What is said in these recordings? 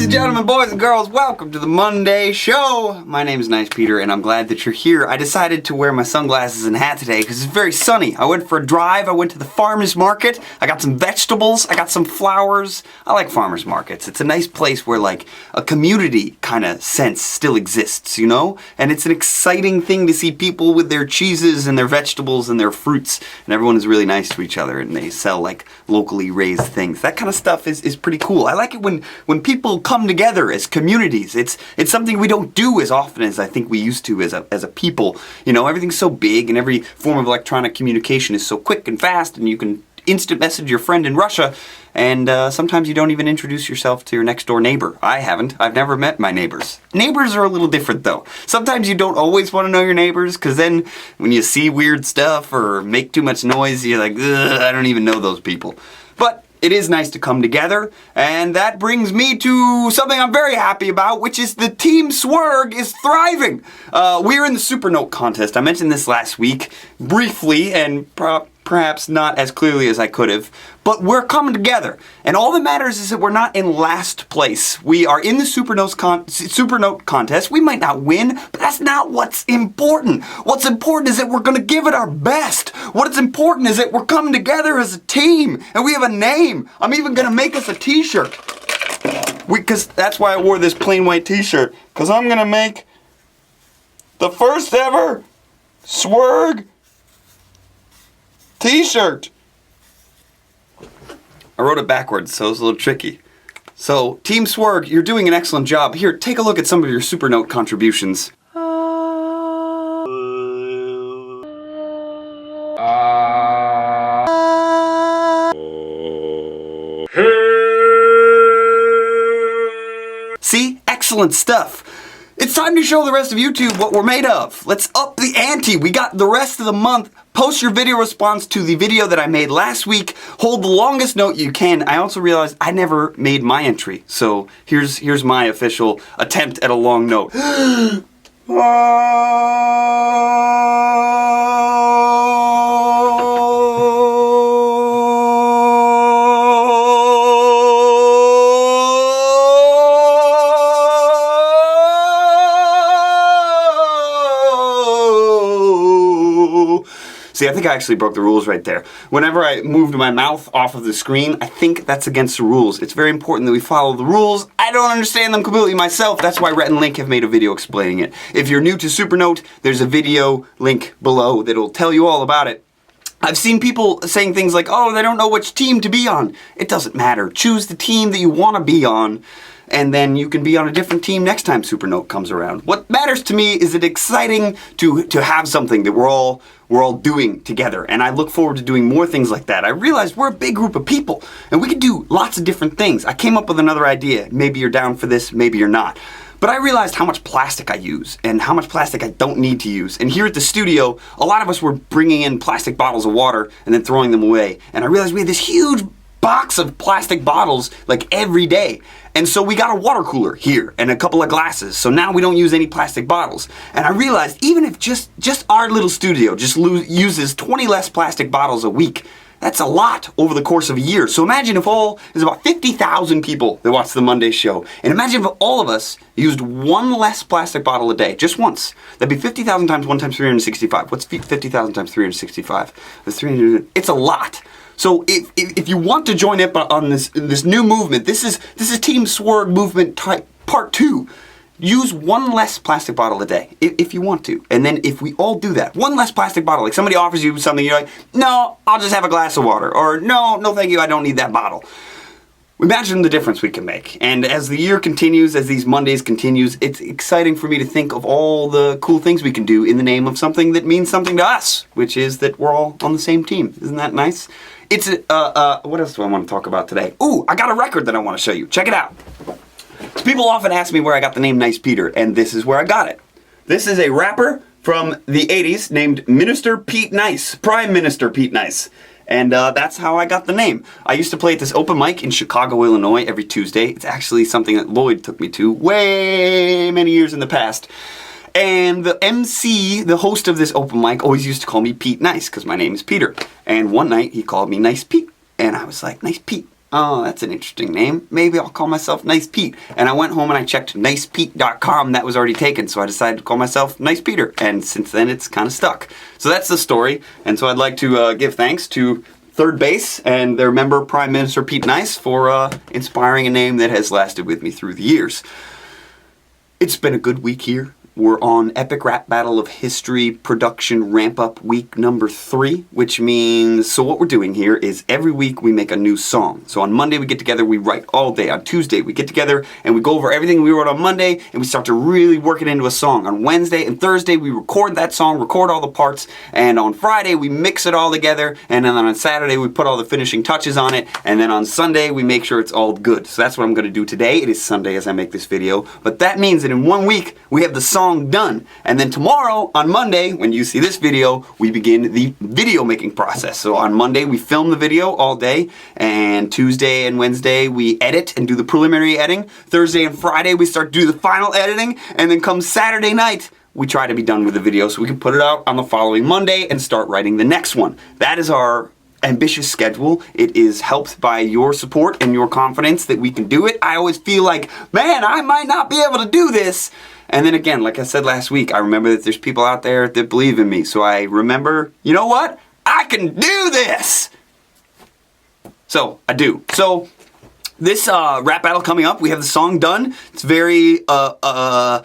Ladies and gentlemen, boys and girls, welcome to the Monday Show. My name is Nice Peter, and I'm glad that you're here. I decided to wear my sunglasses and hat today because it's very sunny. I went for a drive. I went to the farmer's market. I got some vegetables. I got some flowers. I like farmer's markets. It's a nice place where, like, a community kind of sense still exists, you know? And it's an exciting thing to see people with their cheeses and their vegetables and their fruits, and everyone is really nice to each other, and they sell, like, locally raised things. That kind of stuff is pretty cool. I like it when people come together as communities. It's something we don't do as often as I think we used to as a people. You know, everything's so big and every form of electronic communication is so quick and fast, and you can instant message your friend in Russia, and sometimes you don't even introduce yourself to your next door neighbor. I haven't. I've never met my neighbors. Neighbors are a little different though. Sometimes you don't always want to know your neighbors, because then when you see weird stuff or make too much noise, you're like, ugh, I don't even know those people. But it is nice to come together, and that brings me to something I'm very happy about, which is the Team Swerg is thriving. We're in the SUPERNOTE contest. I mentioned this last week, briefly, and perhaps not as clearly as I could have, but we're coming together. And all that matters is that we're not in last place. We are in the SUPERNOTE contest. We might not win, but that's not what's important. What's important is that we're going to give it our best. What's important is that we're coming together as a team, and we have a name. I'm even going to make us a t-shirt. Because that's why I wore this plain white t-shirt, because I'm going to make the first ever Swerg t-shirt. I wrote it backwards, so it was a little tricky. So, Team Swerg, you're doing an excellent job. Here, take a look at some of your SUPERNOTE contributions. See? Excellent stuff. It's time to show the rest of YouTube what we're made of. Let's up the ante. We got the rest of the month. Post your video response to the video that I made last week. Hold the longest note you can. I also realized I never made my entry. So here's my official attempt at a long note. See, I think I actually broke the rules right there. Whenever I moved my mouth off of the screen, I think that's against the rules. It's very important that we follow the rules. I don't understand them completely myself. That's why Rhett and Link have made a video explaining it. If you're new to SUPERNOTE, there's a video link below that'll tell you all about it. I've seen people saying things like, oh, they don't know which team to be on. It doesn't matter. Choose the team that you want to be on, and then you can be on a different team next time SUPERNOTE comes around. What matters to me is it exciting to have something that we're all doing together, and I look forward to doing more things like that. I realized we're a big group of people, and we can do lots of different things. I came up with another idea. Maybe you're down for this, maybe you're not. But I realized how much plastic I use and how much plastic I don't need to use. And here at the studio, a lot of us were bringing in plastic bottles of water and then throwing them away. And I realized we had this huge box of plastic bottles like every day. And so we got a water cooler here and a couple of glasses. So now we don't use any plastic bottles. And I realized even if just our little studio just uses 20 less plastic bottles a week, that's a lot over the course of a year. So imagine if there's about 50,000 people that watch the Monday Show. And imagine if all of us used one less plastic bottle a day, just once. That'd be 50,000 times 1 times 365. What's 50,000 times 365? That's 300. It's a lot. So if you want to join up on this new movement, this is Team Swerg movement type part 2. Use one less plastic bottle a day, if you want to. And then if we all do that, one less plastic bottle, like somebody offers you something, you're like, no, I'll just have a glass of water. Or no thank you, I don't need that bottle. Imagine the difference we can make. And as the year continues, as these Mondays continues, it's exciting for me to think of all the cool things we can do in the name of something that means something to us, which is that we're all on the same team. Isn't that nice? It's, what else do I want to talk about today? Ooh, I got a record that I want to show you. Check it out. So people often ask me where I got the name Nice Peter, and this is where I got it. This is a rapper from the 80s named Minister Pete Nice, Prime Minister Pete Nice. And that's how I got the name. I used to play at this open mic in Chicago, Illinois every Tuesday. It's actually something that Lloyd took me to way many years in the past. And the MC, the host of this open mic, always used to call me Pete Nice because my name is Peter. And one night he called me Nice Pete. And I was like, Nice Pete. oh, that's an interesting name. Maybe I'll call myself Nice Pete. And I went home and I checked nicepete.com. That was already taken, so I decided to call myself Nice Peter. And since then, it's kind of stuck. So that's the story. And so I'd like to give thanks to Third Base and their member, Prime Minister Pete Nice, for inspiring a name that has lasted with me through the years. It's been a good week here. We're on Epic Rap Battle of History production ramp-up week number 3, which means, so what we're doing here is every week we make a new song. So on Monday we get together, we write all day. On Tuesday we get together and we go over everything we wrote on Monday and we start to really work it into a song. On Wednesday and Thursday we record that song, record all the parts, and on Friday we mix it all together, and then on Saturday we put all the finishing touches on it, and then on Sunday we make sure it's all good. So that's what I'm going to do today. It is Sunday as I make this video, but that means that in 1 week we have the song done. And then tomorrow, on Monday, when you see this video, we begin the video making process. So on Monday, we film the video all day, and Tuesday and Wednesday, we edit and do the preliminary editing. Thursday and Friday, we start to do the final editing, and then come Saturday night, we try to be done with the video so we can put it out on the following Monday and start writing the next one. That is our ambitious schedule. It is helped by your support and your confidence that we can do it. I always feel like, man, I might not be able to do this. And then again, like I said last week, I remember that there's people out there that believe in me. So I remember, you know what? I can do this! So, I do. So, this rap battle coming up, we have the song done. It's very, you'll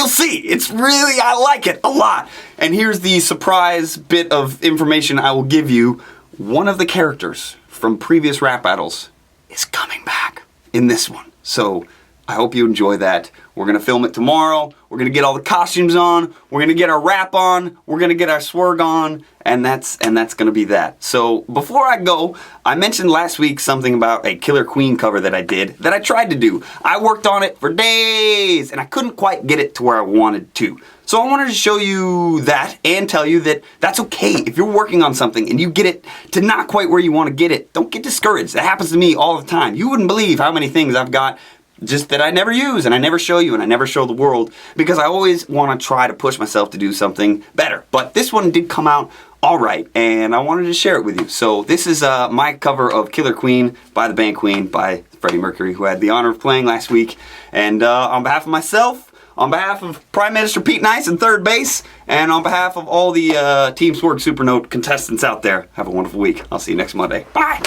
see. It's really, I like it a lot. And here's the surprise bit of information I will give you. One of the characters from previous rap battles is coming back in this one. So, I hope you enjoy that. We're going to film it tomorrow. We're going to get all the costumes on. We're going to get our rap on. We're going to get our swerg on. And that's going to be that. So before I go, I mentioned last week something about a Killer Queen cover that I did, that I tried to do. I worked on it for days and I couldn't quite get it to where I wanted to. So I wanted to show you that and tell you that that's okay. If you're working on something and you get it to not quite where you want to get it, don't get discouraged. That happens to me all the time. You wouldn't believe how many things I've got just that I never use and I never show you and I never show the world, because I always want to try to push myself to do something better. But this one did come out alright and I wanted to share it with you. So this is my cover of Killer Queen by the band Queen by Freddie Mercury, who I had the honor of playing last week. And on behalf of myself, on behalf of Prime Minister Pete Nice and Third Base, and on behalf of all the Team Swerg Supernote contestants out there, have a wonderful week. I'll see you next Monday. Bye!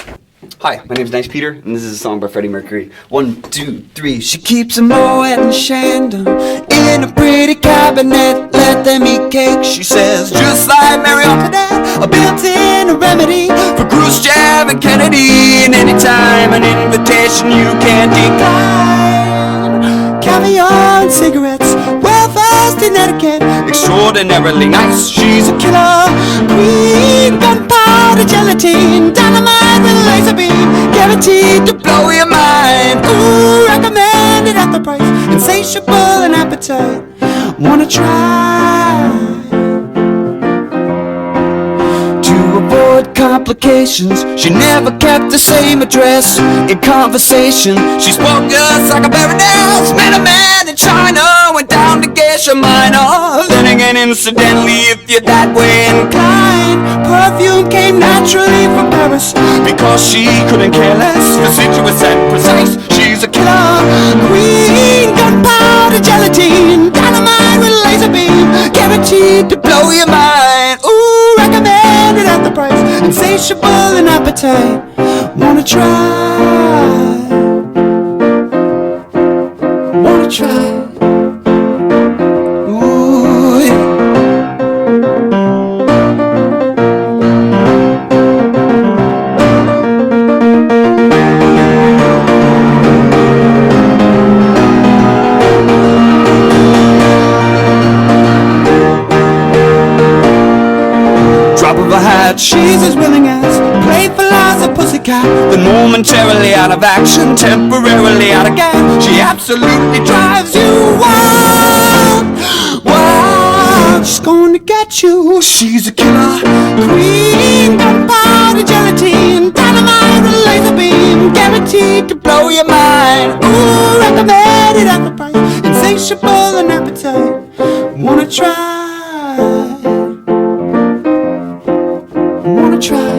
Hi, my name is Nice Peter, and this is a song by Freddie Mercury. 1, 2, 3. She keeps a Moet and Chandon in a pretty cabinet. Let them eat cake, she says, just like Mary Antoinette. A built-in remedy for Khrushchev and Kennedy. And anytime an invitation you can't decline. Caviar and cigarettes, well-versed in etiquette, extraordinarily nice. She's a killer queen, gunpowder, gelatine, dynamite with a laser beam, guaranteed to blow your mind. Ooh, recommended at the price, insatiable in appetite. Wanna try to avoid complications? She never kept the same address. In conversation, she spoke just like a baroness. Met a man in China, went down to Geisha Minor. Then again, incidentally, if you're that way inclined, perfume came naturally from Paris, because she couldn't care less, fastidious and precise. She's a killer queen, gunpowder, gelatine, dynamite with a laser beam, guaranteed to blow your mind. Ooh, recommended at the price, insatiable in appetite. Wanna try? Wanna try? Ooh, yeah. Drop of a hat, she's as willing as playful as a pussycat. Then momentarily out of action, temporarily out of gas. She absolutely drives you wild, wild. She's gonna get you. She's a killer queen, gunpowder, gelatine, dynamite with a laser beam, guaranteed to blow your mind. Ooh, recommended at the price, insatiable in appetite. Wanna try? Wanna try?